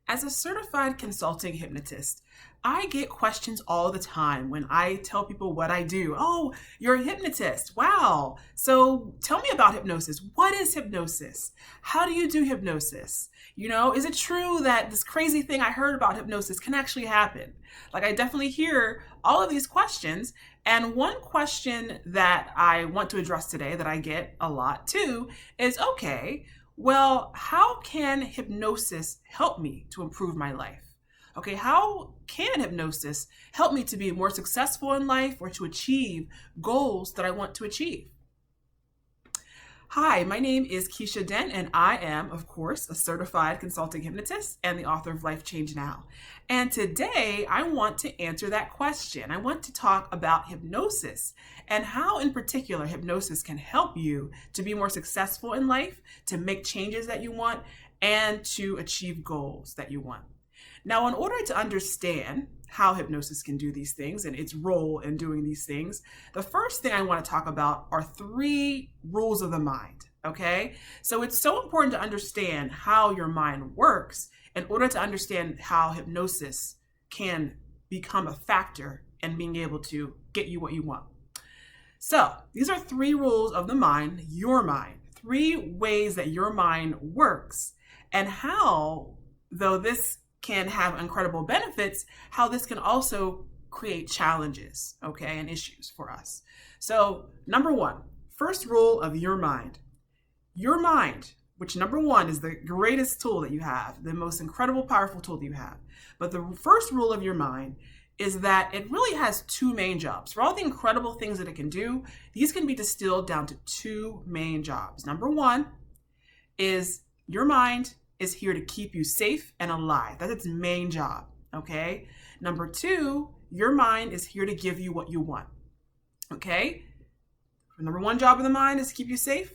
As a certified consulting hypnotist, I get questions all the time when I tell people what I do. Oh, you're a hypnotist. Wow. So tell me about hypnosis. What is hypnosis? How do you do hypnosis? Is it true that this crazy thing I heard about hypnosis can actually happen? Like, I definitely hear all of these questions. And one question that I want to address today that I get a lot too is okay, well, how can hypnosis help me to improve my life? Okay, how can hypnosis help me to be more successful in life or to achieve goals that I want to achieve? Hi, my name is Kesha Dent, and I am, of course, a certified consulting hypnotist and the author of Life Change Now. And today I want to answer that question. I want to talk about hypnosis and how, in particular, hypnosis can help you to be more successful in life, to make changes that you want, and to achieve goals that you want. Now, in order to understand how hypnosis can do these things and its role in doing these things, the first thing I want to talk about are three rules of the mind. Okay, so it's so important to understand how your mind works in order to understand how hypnosis can become a factor in being able to get you what you want. So these are three rules of the mind, your mind, three ways that your mind works, and how, though this can have incredible benefits, how this can also create challenges, okay, and issues for us. So number one, first rule of your mind, which number one is the greatest tool that you have, the most incredible, powerful tool that you have. But the first rule of your mind is that it really has two main jobs. For all the incredible things that it can do, these can be distilled down to two main jobs. Number one is your mind is here to keep you safe and alive. That's its main job, okay? Number two, your mind is here to give you what you want, okay? Number one job of the mind is to keep you safe.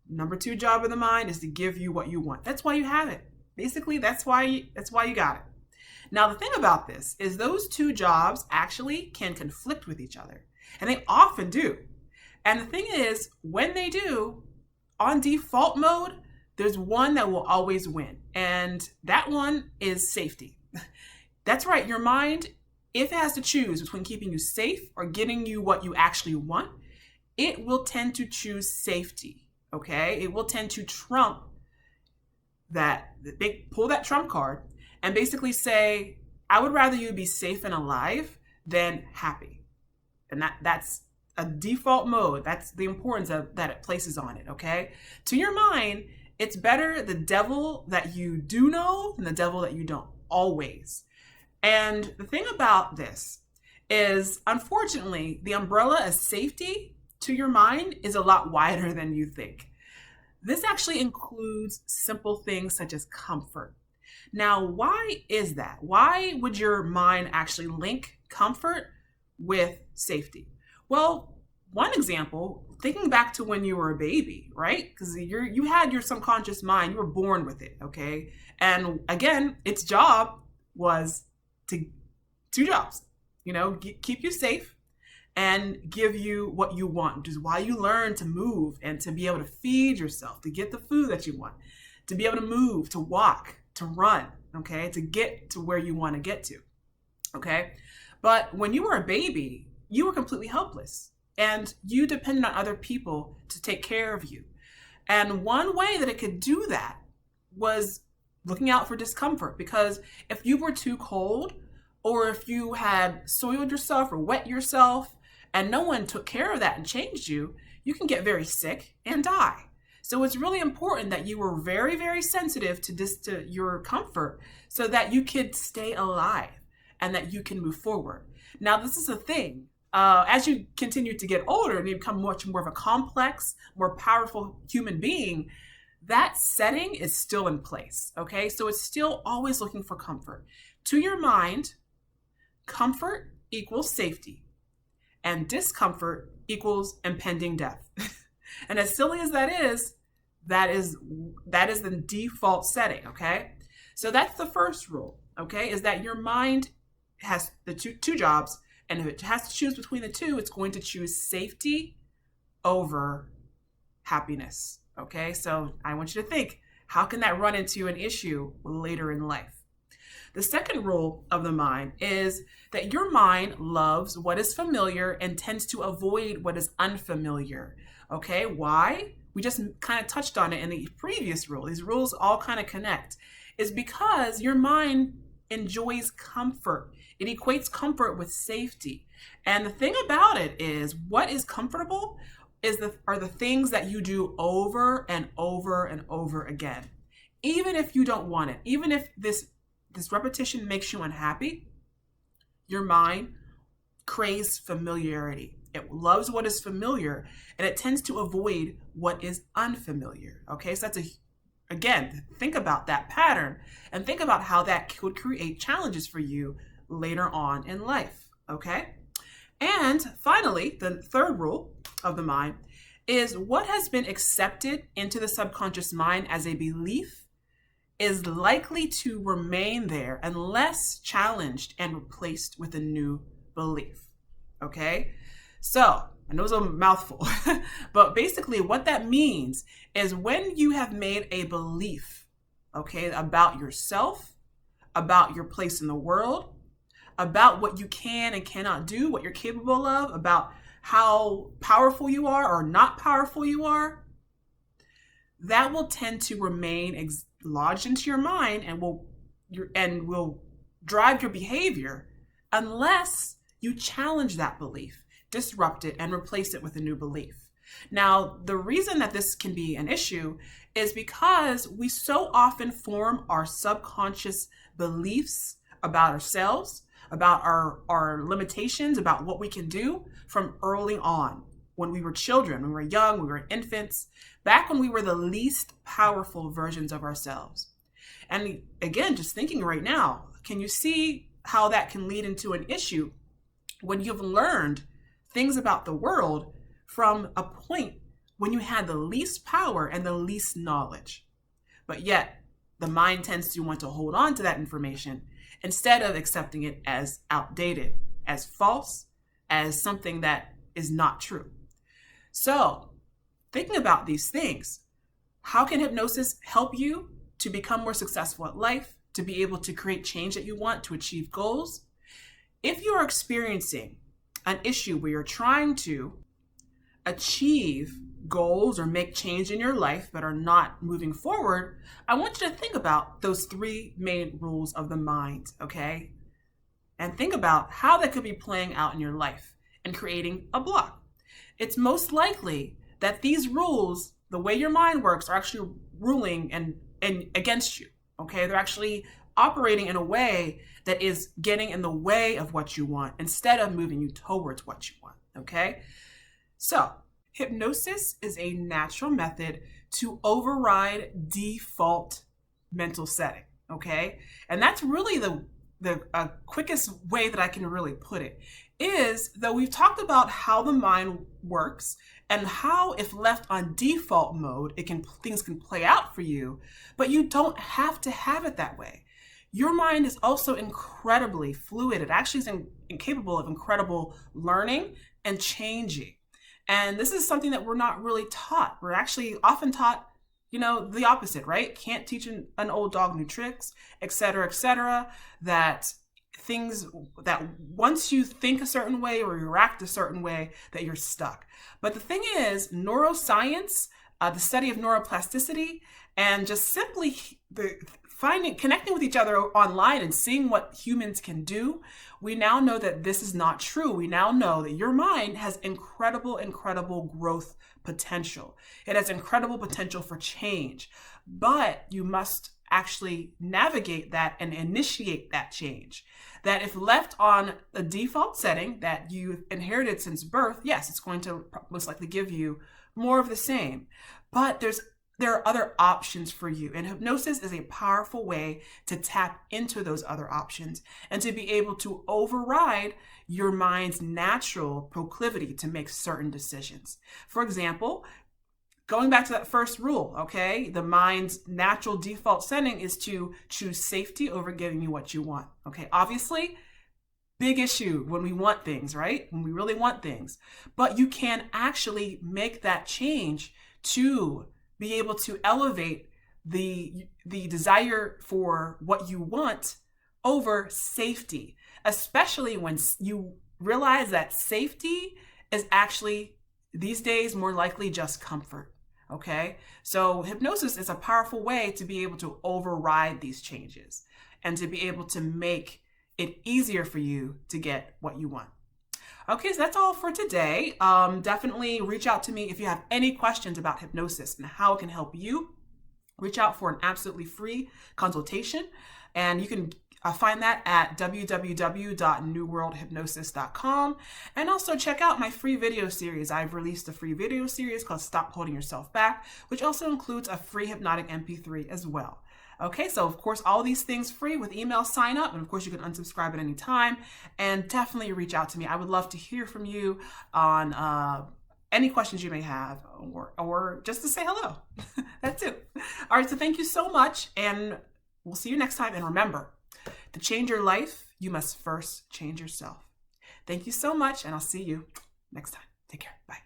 Number two job of the mind is to give you what you want. That's why you have it. Basically, that's why you got it. Now, the thing about this is those two jobs actually can conflict with each other, and they often do. And the thing is, when they do, on default mode, there's one that will always win, and that one is safety. That's right, your mind, if it has to choose between keeping you safe or getting you what you actually want, it will tend to choose safety, okay? It will tend to trump that, pull that trump card and basically say, I would rather you be safe and alive than happy. And that's a default mode. That's the importance that it places on it, okay? To your mind, it's better the devil that you do know than the devil that you don't, always. And the thing about this is, unfortunately, the umbrella of safety to your mind is a lot wider than you think. This actually includes simple things such as comfort. Now, why is that? Why would your mind actually link comfort with safety? Well, one example, thinking back to when you were a baby, right? Because you had your subconscious mind, you were born with it, okay? And again, its job was two jobs, keep you safe and give you what you want, which is why you learn to move and to be able to feed yourself, to get the food that you want, to be able to move, to walk, to run, okay? To get to where you want to get to, okay? But when you were a baby, you were completely helpless. And you depended on other people to take care of you. And one way that it could do that was looking out for discomfort, because if you were too cold or if you had soiled yourself or wet yourself and no one took care of that and changed you, you can get very sick and die. So it's really important that you were very, very sensitive to your comfort so that you could stay alive and that you can move forward. Now, this is a thing. As you continue to get older and you become much more of a complex, more powerful human being, that setting is still in place, okay? So it's still always looking for comfort. To your mind, comfort equals safety, and discomfort equals impending death. And as silly as that is the default setting, okay? So that's the first rule, okay? Is that your mind has the two jobs, and if it has to choose between the two, it's going to choose safety over happiness, okay? So I want you to think, how can that run into an issue later in life? The second rule of the mind is that your mind loves what is familiar and tends to avoid what is unfamiliar. Okay, why? We just kind of touched on it in the previous rule. These rules all kind of connect. Is because your mind enjoys comfort. It equates comfort with safety. And the thing about it is, what is comfortable are the things that you do over and over and over again. Even if you don't want it, even if this repetition makes you unhappy, your mind craves familiarity. It loves what is familiar, and it tends to avoid what is unfamiliar. Okay, so again, think about that pattern and think about how that could create challenges for you later on in life. Okay, and finally, the third rule of the mind is what has been accepted into the subconscious mind as a belief is likely to remain there unless challenged and replaced with a new belief. Okay, so I know it's a mouthful, but basically what that means is when you have made a belief, okay, about yourself, about your place in the world, about what you can and cannot do, what you're capable of, about how powerful you are or not powerful you are, that will tend to remain lodged into your mind and will drive your behavior unless you challenge that belief, disrupt it, and replace it with a new belief. Now, the reason that this can be an issue is because we so often form our subconscious beliefs about ourselves, about our limitations, about what we can do from early on. When we were children, when we were young, we were infants, back when we were the least powerful versions of ourselves. And again, just thinking right now, can you see how that can lead into an issue when you've learned things about the world from a point when you had the least power and the least knowledge? But yet, the mind tends to want to hold on to that information instead of accepting it as outdated, as false, as something that is not true. So, thinking about these things, how can hypnosis help you to become more successful at life, to be able to create change that you want, to achieve goals? If you are experiencing an issue where you're trying to achieve goals or make change in your life but are not moving forward, I want you to think about those three main rules of the mind, okay? And think about how that could be playing out in your life and creating a block. It's most likely that these rules, the way your mind works, are actually ruling and against you, okay? They're actually operating in a way that is getting in the way of what you want instead of moving you towards what you want, okay? So, hypnosis is a natural method to override default mental setting, okay? And that's really the quickest way that I can really put it, is that we've talked about how the mind works and how, if left on default mode, things can play out for you, but you don't have to have it that way. Your mind is also incredibly fluid. It actually is incapable of incredible learning and changing. And this is something that we're not really taught. We're actually often taught, the opposite, right? Can't teach an old dog new tricks, et cetera, that things that once you think a certain way or you act a certain way, that you're stuck. But the thing is, neuroscience, the study of neuroplasticity, and just simply connecting with each other online and seeing what humans can do, we now know that this is not true. We now know that your mind has incredible growth potential. It has incredible potential for change, but you must actually navigate that and initiate that change. That if left on a default setting that you've inherited since birth, yes, it's going to most likely give you more of the same. But there are other options for you. And hypnosis is a powerful way to tap into those other options and to be able to override your mind's natural proclivity to make certain decisions. For example, going back to that first rule, okay, the mind's natural default setting is to choose safety over giving you what you want. Okay, obviously, big issue when we want things, right? When we really want things. But you can actually make that change to be able to elevate the desire for what you want over safety, especially when you realize that safety is actually these days more likely just comfort. Okay, so hypnosis is a powerful way to be able to override these changes and to be able to make it easier for you to get what you want. Okay, so that's all for today. Definitely reach out to me if you have any questions about hypnosis and how it can help you. Reach out for an absolutely free consultation, and you can find that at www.newworldhypnosis.com. And also check out my free video series. I've released a free video series called Stop Holding Yourself Back, which also includes a free hypnotic MP3 as well. Okay, so of course, all these things free with email sign up. And of course, you can unsubscribe at any time. And definitely reach out to me. I would love to hear from you on any questions you may have, or just to say hello. That's it. All right, so thank you so much. And we'll see you next time. And remember, to change your life, you must first change yourself. Thank you so much. And I'll see you next time. Take care. Bye.